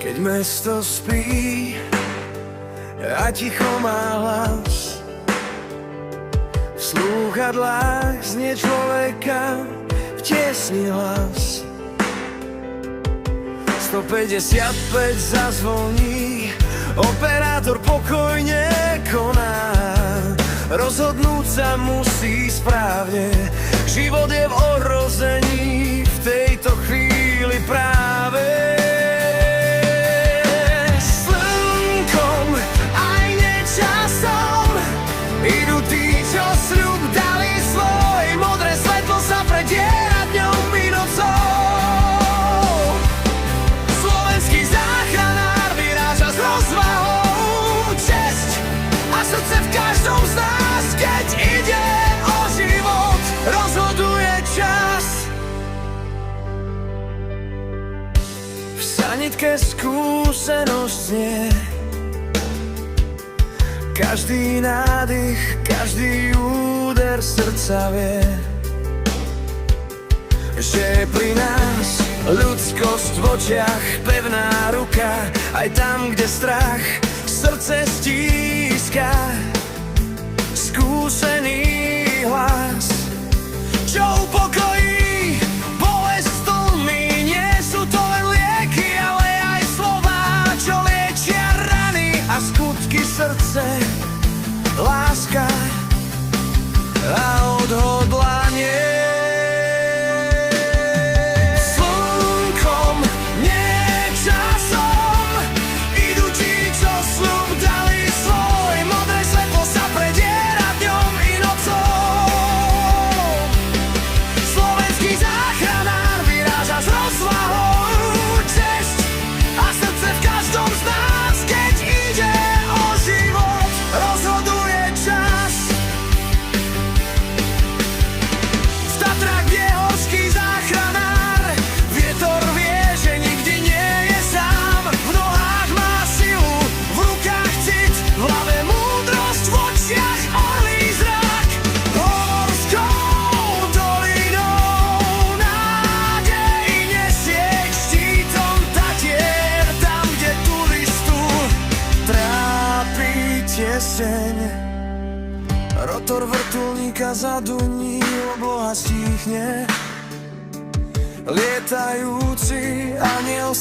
Keď mesto spí a ticho má hlas, v slúchadlách znie človeka v tiesni hlas. 155 zazvoní, operátor pokojne koná. Rozhodnúť sa musí správne, život je v ohrození v tejto chvíli práve. Slnkom aj nečasom idú tí, čo sľub dali svoj. Modré svetlo sa prediera dňom i nocou. Slovenský záchranár vyráža s rozvahou. Česť a srdce v každom z nás, keď ide o život, rozhoduje čas. V sanitke skúsenosť znie, každý nádych, každý úder srdca vie, že je pri nás ľudskosť v očiach, pevná ruka, aj tam, kde strach srdce stíska. Skúsený hlas, čo upokojí bolesť tlmi. Nie sú to len lieky, ale aj slová, čo liečia rany a skutky srdce. Láska a odhodlanie. Slnkom, nie časom idú tí, čo sľub dali svoj. Modré svetlo sa prediera dňom i nocou. Slovenský záchranár vyráža s rozvahou. Česť a srdce v každom z nás, keď ide o život, rozhoduje čas. V Tatrách je horský záchranár, vietor vie, že nikdy nie je sám. V nohách má silu, v rukách cit, v hlave múdrosť, v očiach orlí zrak. Horskou dolinou nádej nesie k štítom Tatier, tam, kde turistu trápi tieseň. Rotor vrtuľníka zaduní, obloha stíchne, lietajúci aniel